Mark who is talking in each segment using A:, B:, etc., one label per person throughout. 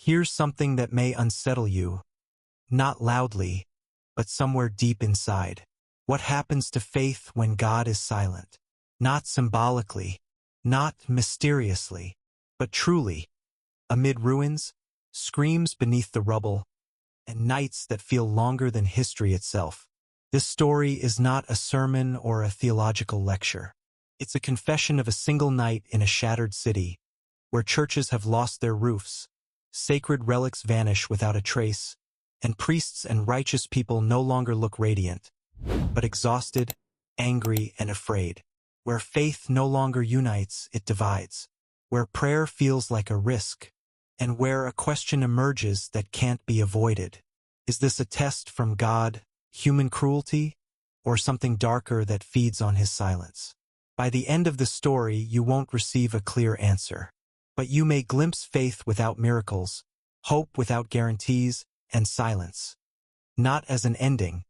A: Here's something that may unsettle you, not loudly, but somewhere deep inside. What happens to faith when God is silent? Not symbolically, not mysteriously, but truly. Amid ruins, screams beneath the rubble, and nights that feel longer than history itself. This story is not a sermon or a theological lecture. It's a confession of a single night in a shattered city, where churches have lost their roofs, sacred relics vanish without a trace, and priests and righteous people no longer look radiant, but exhausted, angry, and afraid. Where faith no longer unites, it divides. Where prayer feels like a risk, and where a question emerges that can't be avoided. Is this a test from God, human cruelty, or something darker that feeds on his silence? By the end of the story, you won't receive a clear answer. But you may glimpse faith without miracles, hope without guarantees, and silence. Not as an ending,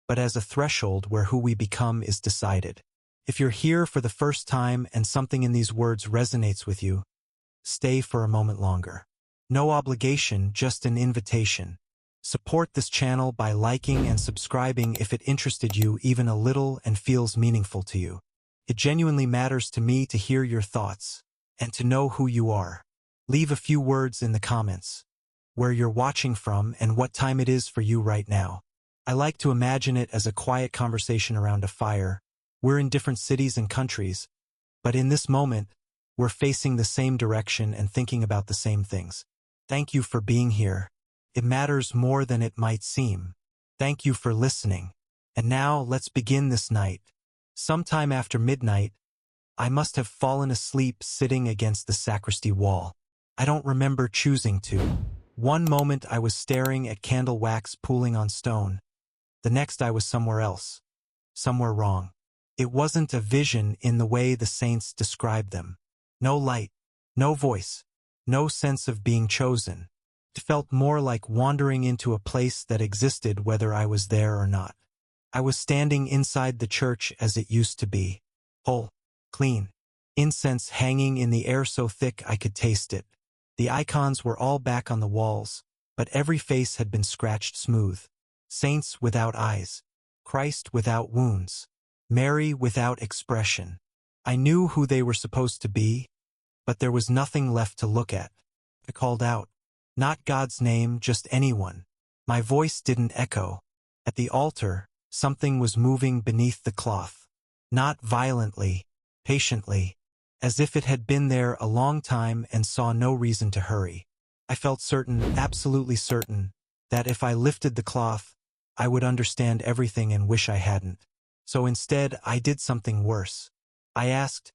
A: but as a threshold where who we become is decided. If you're here for the first time and something in these words resonates with you, stay for a moment longer. No obligation, just an invitation. Support this channel by liking and subscribing if it interested you even a little and feels meaningful to you. It genuinely matters to me to hear your thoughts and to know who you are. Leave a few words in the comments, where you're watching from and what time it is for you right now. I like to imagine it as a quiet conversation around a fire. We're in different cities and countries, but in this moment, we're facing the same direction and thinking about the same things. Thank you for being here. It matters more than it might seem. Thank you for listening. And now let's begin this night. Sometime after midnight, I must have fallen asleep sitting against the sacristy wall. I don't remember choosing to. One moment I was staring at candle wax pooling on stone. The next I was somewhere else. Somewhere wrong. It wasn't a vision in the way the saints described them. No light, no voice, no sense of being chosen. It felt more like wandering into a place that existed whether I was there or not. I was standing inside the church as it used to be. Whole, clean, incense hanging in the air so thick I could taste it. The icons were all back on the walls, but every face had been scratched smooth. Saints without eyes, Christ without wounds, Mary without expression. I knew who they were supposed to be, but there was nothing left to look at. I called out. Not God's name, just anyone. My voice didn't echo. At the altar, something was moving beneath the cloth. Not violently, patiently, as if it had been there a long time and saw no reason to hurry. I felt certain, absolutely certain, that if I lifted the cloth, I would understand everything and wish I hadn't. So instead, I did something worse. I asked,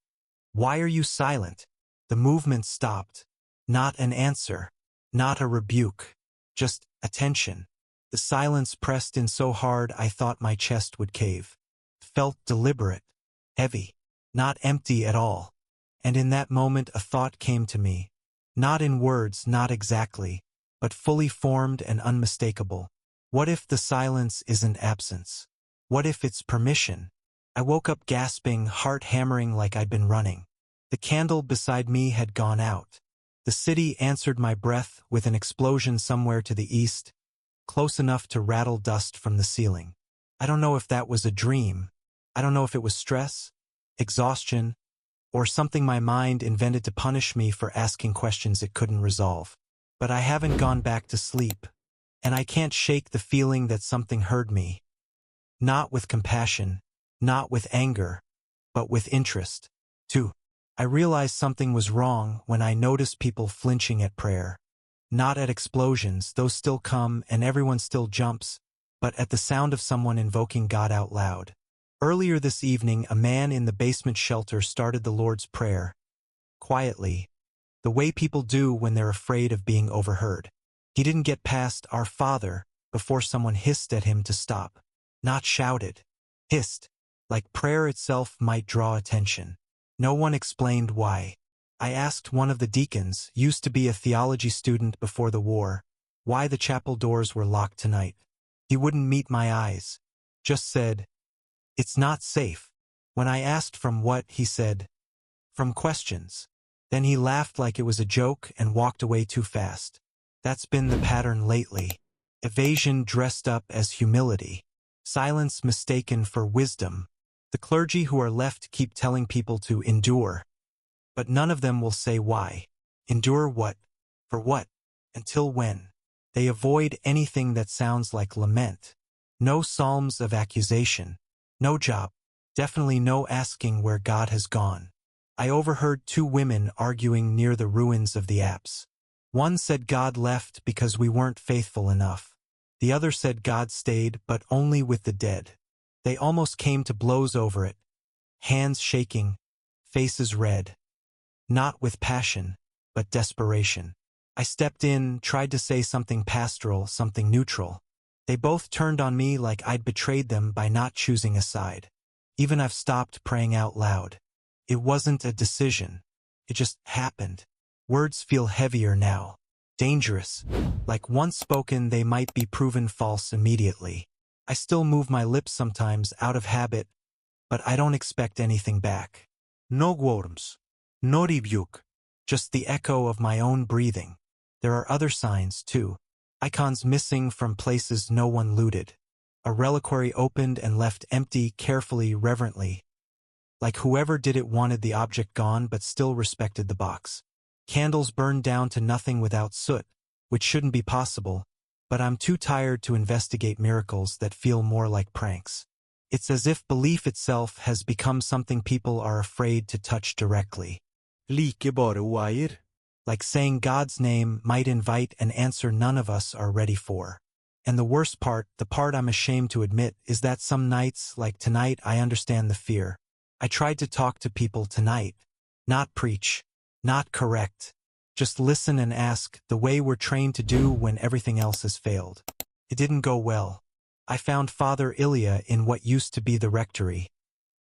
A: "Why are you silent?" The movement stopped. Not an answer. Not a rebuke, just attention. The silence pressed in so hard I thought my chest would cave. It felt deliberate, heavy, not empty at all. And in that moment a thought came to me. Not in words, not exactly, but fully formed and unmistakable. What if the silence isn't absence? What if it's permission? I woke up gasping, heart hammering like I'd been running. The candle beside me had gone out. The city answered my breath with an explosion somewhere to the east, close enough to rattle dust from the ceiling. I don't know if that was a dream. I don't know if it was stress, exhaustion, or something my mind invented to punish me for asking questions it couldn't resolve. But I haven't gone back to sleep, and I can't shake the feeling that something heard me. Not with compassion, not with anger, but with interest. 2. I realized something was wrong when I noticed people flinching at prayer. Not at explosions, those still come and everyone still jumps, but at the sound of someone invoking God out loud. Earlier this evening, a man in the basement shelter started the Lord's Prayer. Quietly, the way people do when they're afraid of being overheard. He didn't get past "Our Father" before someone hissed at him to stop. Not shouted. Hissed, like prayer itself might draw attention. No one explained why. I asked one of the deacons, used to be a theology student before the war, why the chapel doors were locked tonight. He wouldn't meet my eyes. Just said, "It's not safe." When I asked from what, he said, "From questions." Then he laughed like it was a joke and walked away too fast. That's been the pattern lately. Evasion dressed up as humility. Silence mistaken for wisdom. The clergy who are left keep telling people to endure. But none of them will say why. Endure what? For what? Until when? They avoid anything that sounds like lament. No psalms of accusation. No job. Definitely no asking where God has gone. I overheard two women arguing near the ruins of the apse. One said God left because we weren't faithful enough. The other said God stayed, but only with the dead. They almost came to blows over it. Hands shaking, faces red. Not with passion, but desperation. I stepped in, tried to say something pastoral, something neutral. They both turned on me like I'd betrayed them by not choosing a side. Even I've stopped praying out loud. It wasn't a decision. It just happened. Words feel heavier now. Dangerous. Like once spoken, they might be proven false immediately. I still move my lips sometimes out of habit, but I don't expect anything back. No words. No rebuke. Just the echo of my own breathing. There are other signs, too. Icons missing from places no one looted. A reliquary opened and left empty, carefully, reverently. Like whoever did it wanted the object gone but still respected the box. Candles burned down to nothing without soot, which shouldn't be possible, but I'm too tired to investigate miracles that feel more like pranks. It's as if belief itself has become something people are afraid to touch directly. Like bare wire. Like saying God's name might invite an answer none of us are ready for. And the worst part, the part I'm ashamed to admit, is that some nights, like tonight, I understand the fear. I tried to talk to people tonight. Not preach. Not correct. Just listen and ask, the way we're trained to do when everything else has failed. It didn't go well. I found Father Ilya in what used to be the rectory.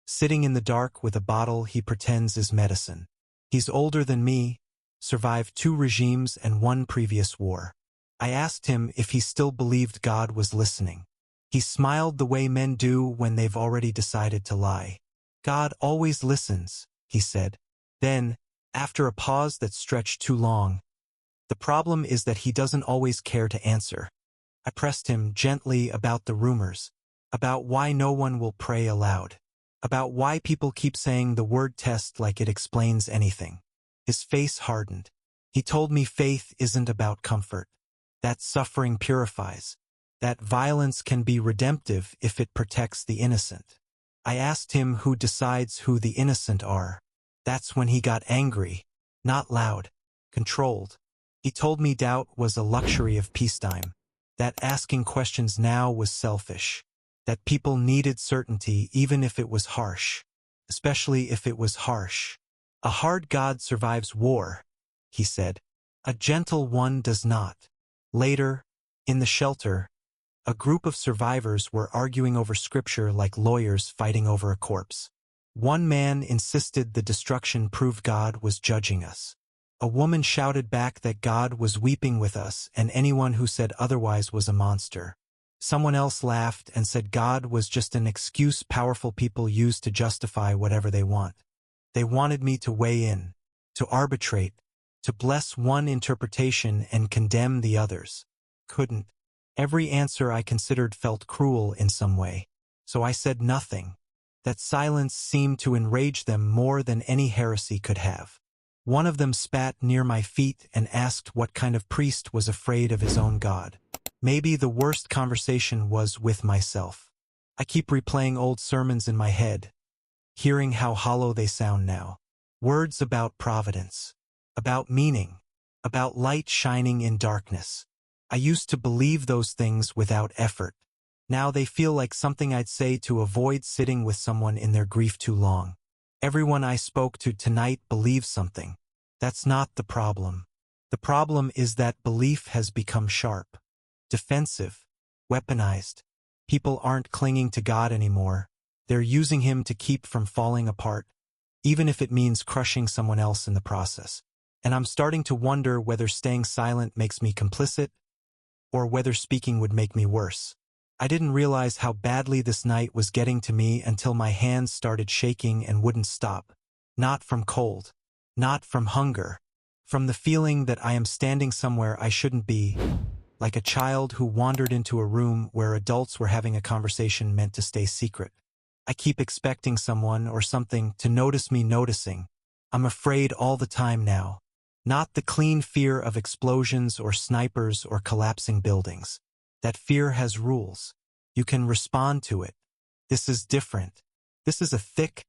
A: Sitting in the dark with a bottle he pretends is medicine. He's older than me, survived 2 regimes and 1 previous war. I asked him if he still believed God was listening. He smiled the way men do when they've already decided to lie. God always listens, he said. Then, after a pause that stretched too long, the problem is that he doesn't always care to answer. I pressed him gently about the rumors, about why no one will pray aloud, about why people keep saying the word test like it explains anything. His face hardened. He told me faith isn't about comfort, that suffering purifies, that violence can be redemptive if it protects the innocent. I asked him who decides who the innocent are. That's when he got angry, not loud, controlled. He told me doubt was a luxury of peacetime, that asking questions now was selfish, that people needed certainty even if it was harsh, especially if it was harsh. A hard God survives war, he said. A gentle one does not. Later, in the shelter, a group of survivors were arguing over scripture like lawyers fighting over a corpse. One man insisted the destruction proved God was judging us. A woman shouted back that God was weeping with us and anyone who said otherwise was a monster. Someone else laughed and said God was just an excuse powerful people use to justify whatever they want. They wanted me to weigh in, to arbitrate, to bless one interpretation and condemn the others. Couldn't. Every answer I considered felt cruel in some way. So I said nothing. That silence seemed to enrage them more than any heresy could have. One of them spat near my feet and asked what kind of priest was afraid of his own God. Maybe the worst conversation was with myself. I keep replaying old sermons in my head, hearing how hollow they sound now. Words about providence, about meaning, about light shining in darkness. I used to believe those things without effort. Now they feel like something I'd say to avoid sitting with someone in their grief too long. Everyone I spoke to tonight believes something. That's not the problem. The problem is that belief has become sharp, defensive, weaponized. People aren't clinging to God anymore. They're using him to keep from falling apart, even if it means crushing someone else in the process. And I'm starting to wonder whether staying silent makes me complicit, or whether speaking would make me worse. I didn't realize how badly this night was getting to me until my hands started shaking and wouldn't stop. Not from cold. Not from hunger. From the feeling that I am standing somewhere I shouldn't be, like a child who wandered into a room where adults were having a conversation meant to stay secret. I keep expecting someone or something to notice me noticing. I'm afraid all the time now. Not the clean fear of explosions or snipers or collapsing buildings. That fear has rules. You can respond to it. This is different. This is a thick,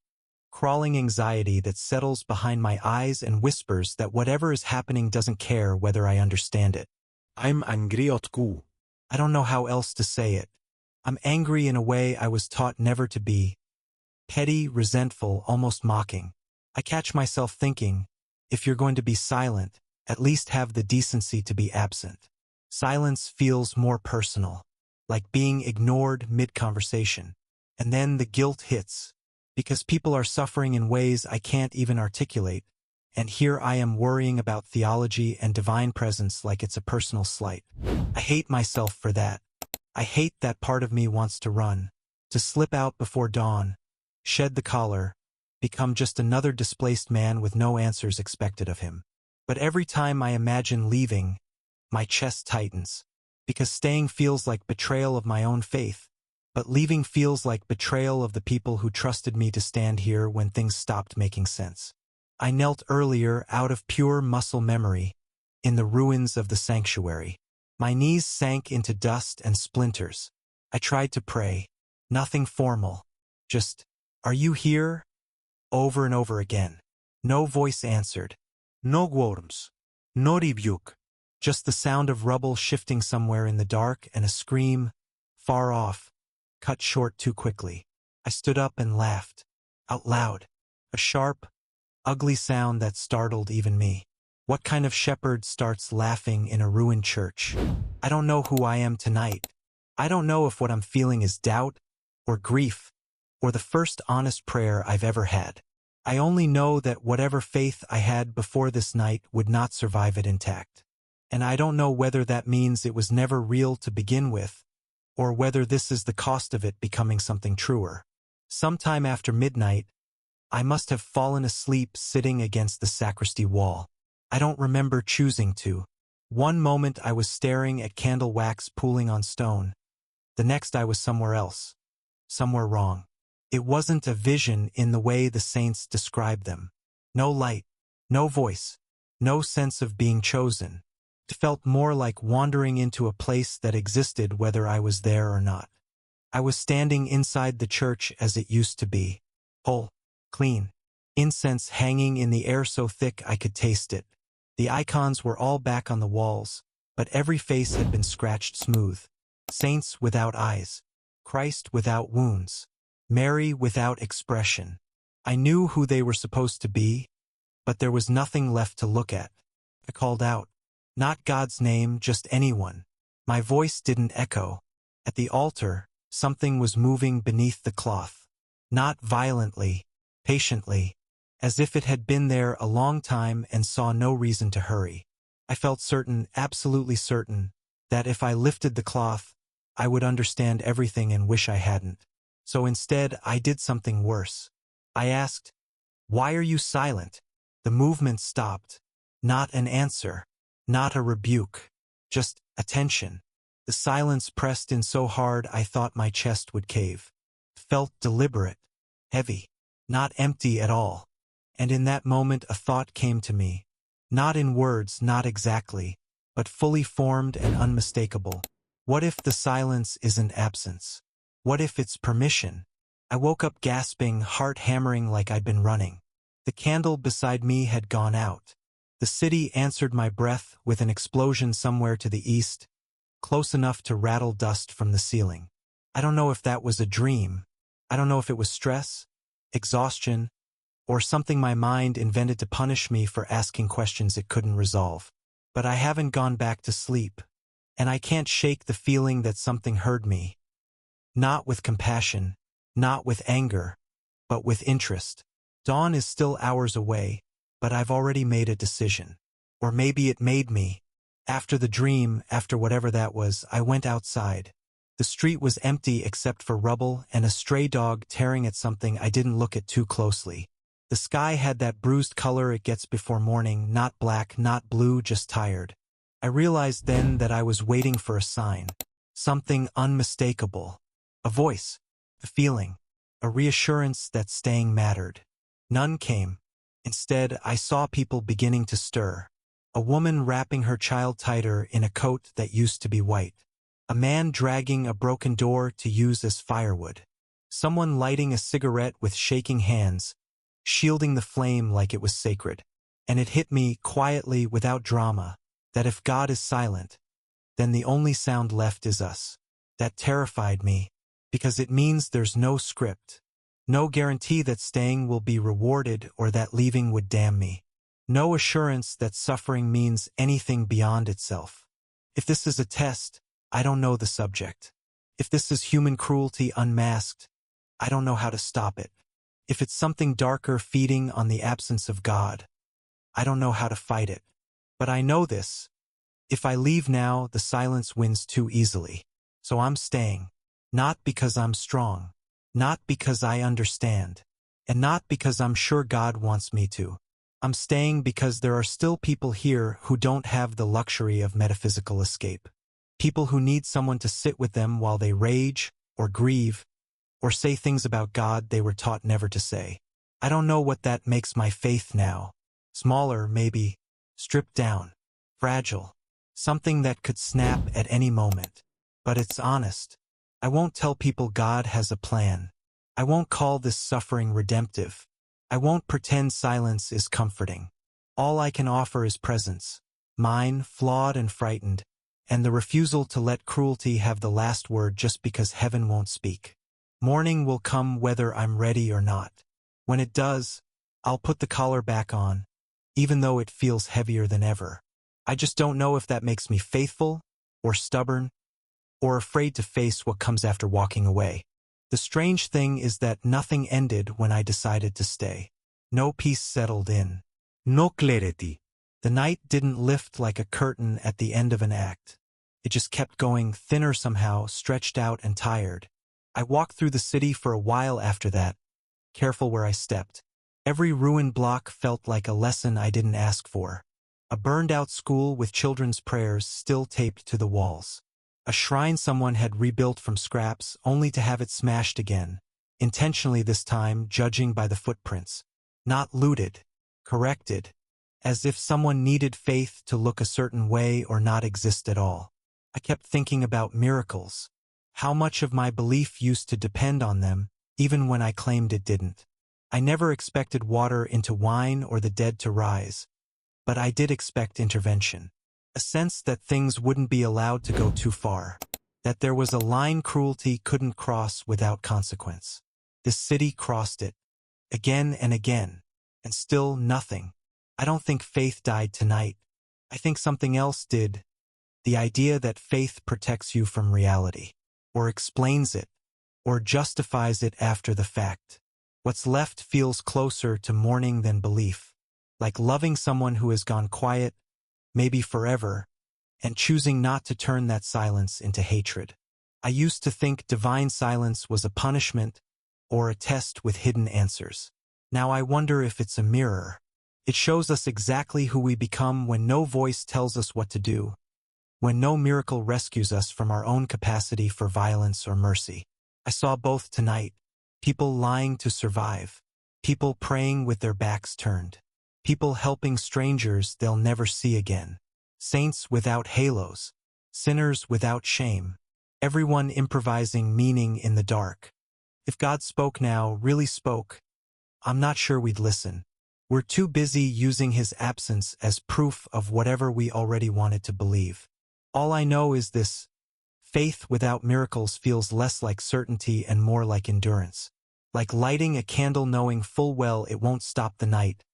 A: crawling anxiety that settles behind my eyes and whispers that whatever is happening doesn't care whether I understand it.
B: I'm angry at you.
A: I don't know how else to say it. I'm angry in a way I was taught never to be. Petty, resentful, almost mocking. I catch myself thinking, if you're going to be silent, at least have the decency to be absent. Silence feels more personal, like being ignored mid-conversation. And then the guilt hits, because people are suffering in ways I can't even articulate, and here I am worrying about theology and divine presence like it's a personal slight. I hate myself for that. I hate that part of me wants to run, to slip out before dawn, shed the collar, become just another displaced man with no answers expected of him. But every time I imagine leaving, my chest tightens, because staying feels like betrayal of my own faith, but leaving feels like betrayal of the people who trusted me to stand here when things stopped making sense. I knelt earlier out of pure muscle memory, in the ruins of the sanctuary. My knees sank into dust and splinters. I tried to pray. Nothing formal. Just, "Are you here?" Over and over again. No voice answered. No words. No rebuke. Just the sound of rubble shifting somewhere in the dark and a scream, far off, cut short too quickly. I stood up and laughed. Out loud. A sharp, ugly sound that startled even me. What kind of shepherd starts laughing in a ruined church? I don't know who I am tonight. I don't know if what I'm feeling is doubt, or grief, or the first honest prayer I've ever had. I only know that whatever faith I had before this night would not survive it intact. And I don't know whether that means it was never real to begin with, or whether this is the cost of it becoming something truer. Sometime after midnight, I must have fallen asleep sitting against the sacristy wall. I don't remember choosing to. One moment I was staring at candle wax pooling on stone. The next I was somewhere else. Somewhere wrong. It wasn't a vision in the way the saints describe them. No light, no voice, no sense of being chosen. It felt more like wandering into a place that existed whether I was there or not. I was standing inside the church as it used to be. Whole, clean. Incense hanging in the air so thick I could taste it. The icons were all back on the walls, but every face had been scratched smooth. Saints without eyes. Christ without wounds. Mary without expression. I knew who they were supposed to be, but there was nothing left to look at. I called out. Not God's name, just anyone. My voice didn't echo. At the altar, something was moving beneath the cloth. Not violently, patiently, as if it had been there a long time and saw no reason to hurry. I felt certain, absolutely certain, that if I lifted the cloth, I would understand everything and wish I hadn't. So instead, I did something worse. I asked, "Why are you silent?" The movement stopped. Not an answer. Not a rebuke. Just attention. The silence pressed in so hard I thought my chest would cave. Felt deliberate. Heavy. Not empty at all. And in that moment a thought came to me. Not in words, not exactly, but fully formed and unmistakable. What if the silence isn't absence? What if it's permission? I woke up gasping, heart hammering like I'd been running. The candle beside me had gone out. The city answered my breath with an explosion somewhere to the east, close enough to rattle dust from the ceiling. I don't know if that was a dream. I don't know if it was stress, exhaustion, or something my mind invented to punish me for asking questions it couldn't resolve. But I haven't gone back to sleep, and I can't shake the feeling that something heard me. Not with compassion, not with anger, but with interest. Dawn is still hours away, but I've already made a decision. Or maybe it made me. After the dream, after whatever that was, I went outside. The street was empty except for rubble and a stray dog tearing at something I didn't look at too closely. The sky had that bruised color it gets before morning, not black, not blue, just tired. I realized then that I was waiting for a sign, something unmistakable, a voice, a feeling, a reassurance that staying mattered. None came. Instead, I saw people beginning to stir. A woman wrapping her child tighter in a coat that used to be white. A man dragging a broken door to use as firewood. Someone lighting a cigarette with shaking hands, shielding the flame like it was sacred. And it hit me, quietly, without drama, that if God is silent, then the only sound left is us. That terrified me, because it means there's no script. No guarantee that staying will be rewarded or that leaving would damn me. No assurance that suffering means anything beyond itself. If this is a test, I don't know the subject. If this is human cruelty unmasked, I don't know how to stop it. If it's something darker feeding on the absence of God, I don't know how to fight it. But I know this. If I leave now, the silence wins too easily. So I'm staying. Not because I'm strong. Not because I understand. And not because I'm sure God wants me to. I'm staying because there are still people here who don't have the luxury of metaphysical escape. People who need someone to sit with them while they rage, or grieve, or say things about God they were taught never to say. I don't know what that makes my faith now. Smaller, maybe. Stripped down. Fragile. Something that could snap at any moment. But it's honest. I won't tell people God has a plan. I won't call this suffering redemptive. I won't pretend silence is comforting. All I can offer is presence. Mine, flawed and frightened, and the refusal to let cruelty have the last word just because heaven won't speak. Morning will come whether I'm ready or not. When it does, I'll put the collar back on, even though it feels heavier than ever. I just don't know if that makes me faithful, or stubborn, or afraid to face what comes after walking away. The strange thing is that nothing ended when I decided to stay. No peace settled in.
B: No clarity.
A: The night didn't lift like a curtain at the end of an act. It just kept going, thinner somehow, stretched out and tired. I walked through the city for a while after that, careful where I stepped. Every ruined block felt like a lesson I didn't ask for. A burned-out school with children's prayers still taped to the walls. A shrine someone had rebuilt from scraps only to have it smashed again, intentionally this time judging by the footprints. Not looted, corrected, as if someone needed faith to look a certain way or not exist at all. I kept thinking about miracles. How much of my belief used to depend on them, even when I claimed it didn't. I never expected water into wine or the dead to rise. But I did expect intervention. A sense that things wouldn't be allowed to go too far. That there was a line cruelty couldn't cross without consequence. This city crossed it. Again and again. And still nothing. I don't think faith died tonight. I think something else did. The idea that faith protects you from reality. Or explains it. Or justifies it after the fact. What's left feels closer to mourning than belief. Like loving someone who has gone quiet, maybe forever, and choosing not to turn that silence into hatred. I used to think divine silence was a punishment or a test with hidden answers. Now I wonder if it's a mirror. It shows us exactly who we become when no voice tells us what to do, when no miracle rescues us from our own capacity for violence or mercy. I saw both tonight. People lying to survive. People praying with their backs turned. People helping strangers they'll never see again. Saints without halos. Sinners without shame. Everyone improvising meaning in the dark. If God spoke now, really spoke, I'm not sure we'd listen. We're too busy using his absence as proof of whatever we already wanted to believe. All I know is this. Faith without miracles feels less like certainty and more like endurance. Like lighting a candle knowing full well it won't stop the night.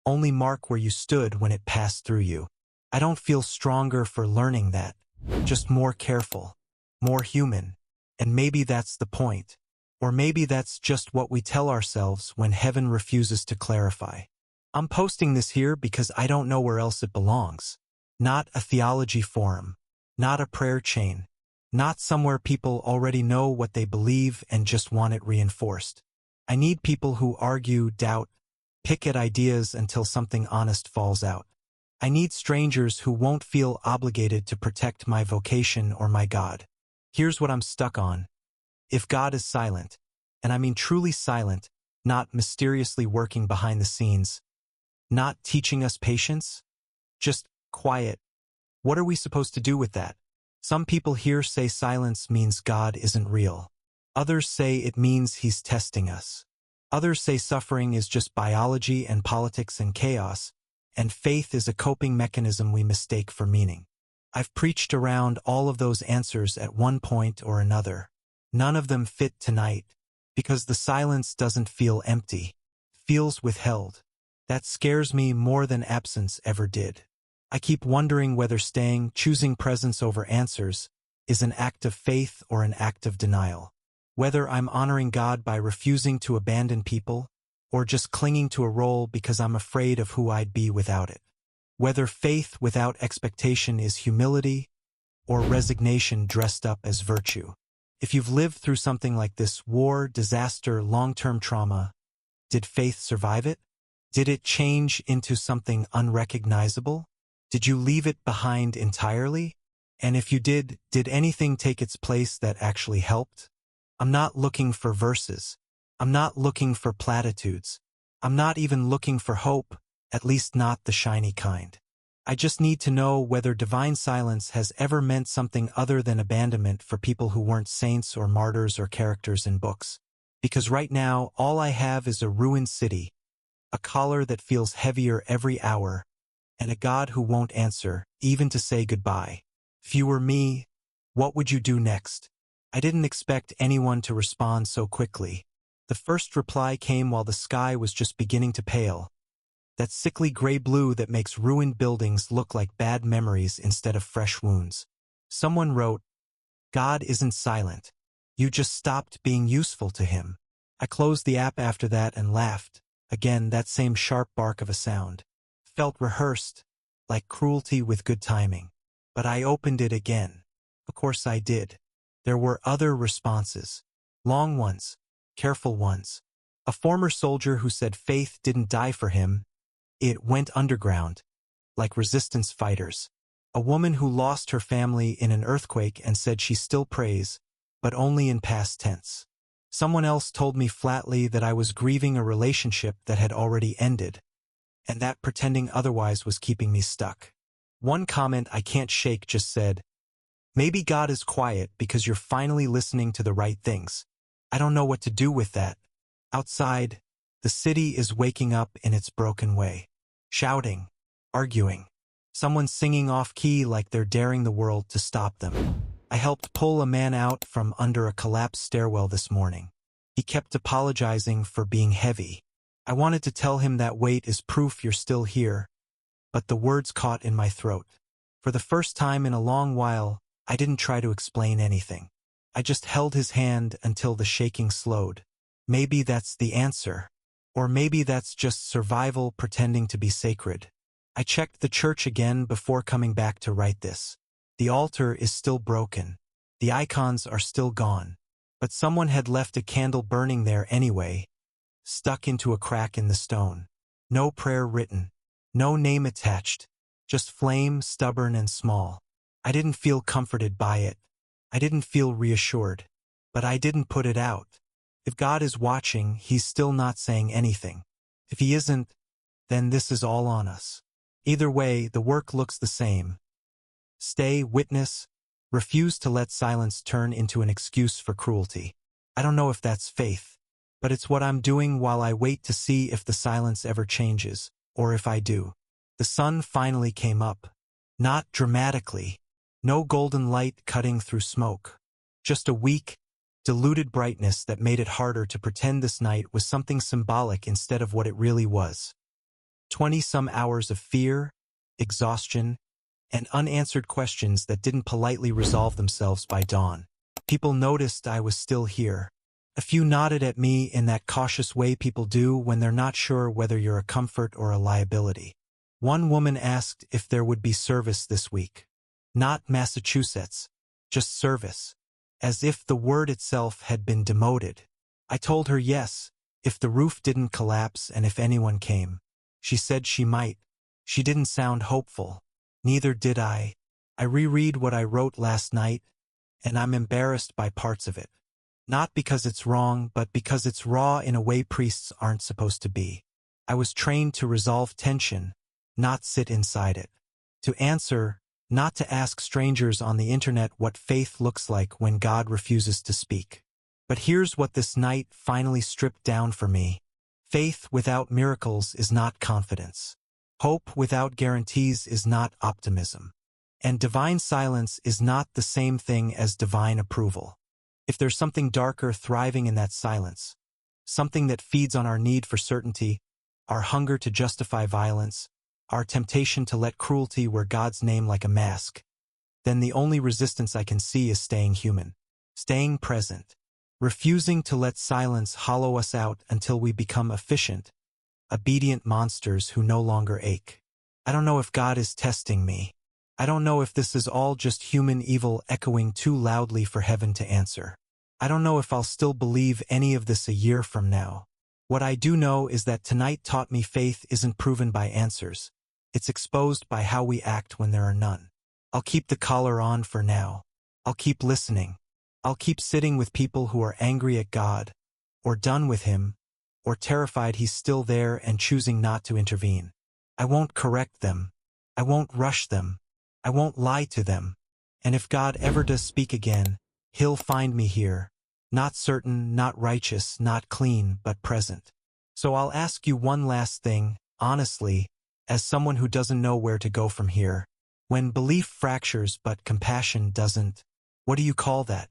A: Only mark where you stood when it passed through you. I don't feel stronger for learning that. Just more careful. More human. And maybe that's the point. Or maybe that's just what we tell ourselves when heaven refuses to clarify. I'm posting this here because I don't know where else it belongs. Not a theology forum. Not a prayer chain. Not somewhere people already know what they believe and just want it reinforced. I need people who argue, doubt, pick at ideas until something honest falls out. I need strangers who won't feel obligated to protect my vocation or my God. Here's what I'm stuck on. If God is silent, and I mean truly silent, not mysteriously working behind the scenes, not teaching us patience, just quiet, what are we supposed to do with that? Some people here say silence means God isn't real. Others say it means he's testing us. Others say suffering is just biology and politics and chaos, and faith is a coping mechanism we mistake for meaning. I've preached around all of those answers at one point or another. None of them fit tonight, because the silence doesn't feel empty, feels withheld. That scares me more than absence ever did. I keep wondering whether choosing presence over answers, is an act of faith or an act of denial. Whether I'm honoring God by refusing to abandon people, or just clinging to a role because I'm afraid of who I'd be without it. Whether faith without expectation is humility, or resignation dressed up as virtue. If you've lived through something like this, war, disaster, long-term trauma, did faith survive it? Did it change into something unrecognizable? Did you leave it behind entirely? And if you did anything take its place that actually helped? I'm not looking for verses. I'm not looking for platitudes. I'm not even looking for hope, at least not the shiny kind. I just need to know whether divine silence has ever meant something other than abandonment for people who weren't saints or martyrs or characters in books. Because right now, all I have is a ruined city, a collar that feels heavier every hour, and a God who won't answer, even to say goodbye. If you were me, what would you do next? I didn't expect anyone to respond so quickly. The first reply came while the sky was just beginning to pale. That sickly gray blue that makes ruined buildings look like bad memories instead of fresh wounds. Someone wrote, God isn't silent. You just stopped being useful to him. I closed the app after that and laughed. Again, that same sharp bark of a sound. Felt rehearsed, like cruelty with good timing. But I opened it again. Of course I did. There were other responses. Long ones. Careful ones. A former soldier who said faith didn't die for him. It went underground. Like resistance fighters. A woman who lost her family in an earthquake and said she still prays, but only in past tense. Someone else told me flatly that I was grieving a relationship that had already ended, and that pretending otherwise was keeping me stuck. One comment I can't shake just said, maybe God is quiet because you're finally listening to the right things. I don't know what to do with that. Outside, the city is waking up in its broken way. Shouting, arguing. Someone singing off-key like they're daring the world to stop them. I helped pull a man out from under a collapsed stairwell this morning. He kept apologizing for being heavy. I wanted to tell him that weight is proof you're still here, but the words caught in my throat. For the first time in a long while, I didn't try to explain anything. I just held his hand until the shaking slowed. Maybe that's the answer. Or maybe that's just survival pretending to be sacred. I checked the church again before coming back to write this. The altar is still broken. The icons are still gone. But someone had left a candle burning there anyway, stuck into a crack in the stone. No prayer written. No name attached. Just flame, stubborn and small. I didn't feel comforted by it. I didn't feel reassured. But I didn't put it out. If God is watching, he's still not saying anything. If he isn't, then this is all on us. Either way, the work looks the same. Stay, witness, refuse to let silence turn into an excuse for cruelty. I don't know if that's faith, but it's what I'm doing while I wait to see if the silence ever changes, or if I do. The sun finally came up. Not dramatically. No golden light cutting through smoke. Just a weak, diluted brightness that made it harder to pretend this night was something symbolic instead of what it really was. 20-some hours of fear, exhaustion, and unanswered questions that didn't politely resolve themselves by dawn. People noticed I was still here. A few nodded at me in that cautious way people do when they're not sure whether you're a comfort or a liability. One woman asked if there would be service this week. Not Massachusetts, just service. As if the word itself had been demoted. I told her yes, If the roof didn't collapse and if anyone came. She said she might. She didn't sound hopeful. Neither did I. I reread what I wrote last night, and I'm embarrassed by parts of it. Not because it's wrong, but because it's raw in a way priests aren't supposed to be. I was trained to resolve tension, not sit inside it. To answer, not to ask strangers on the internet what faith looks like when God refuses to speak. But here's what this night finally stripped down for me. Faith without miracles is not confidence. Hope without guarantees is not optimism. And divine silence is not the same thing as divine approval. If there's something darker thriving in that silence, something that feeds on our need for certainty, our hunger to justify violence, our temptation to let cruelty wear God's name like a mask, then the only resistance I can see is staying human, staying present, refusing to let silence hollow us out until we become efficient, obedient monsters who no longer ache. I don't know if God is testing me. I don't know if this is all just human evil echoing too loudly for heaven to answer. I don't know if I'll still believe any of this a year from now. What I do know is that tonight taught me faith isn't proven by answers. It's exposed by how we act when there are none. I'll keep the collar on for now. I'll keep listening. I'll keep sitting with people who are angry at God, or done with Him, or terrified He's still there and choosing not to intervene. I won't correct them. I won't rush them. I won't lie to them. And if God ever does speak again, He'll find me here. Not certain, not righteous, not clean, but present. So I'll ask you one last thing, honestly, as someone who doesn't know where to go from here. When belief fractures but compassion doesn't, what do you call that?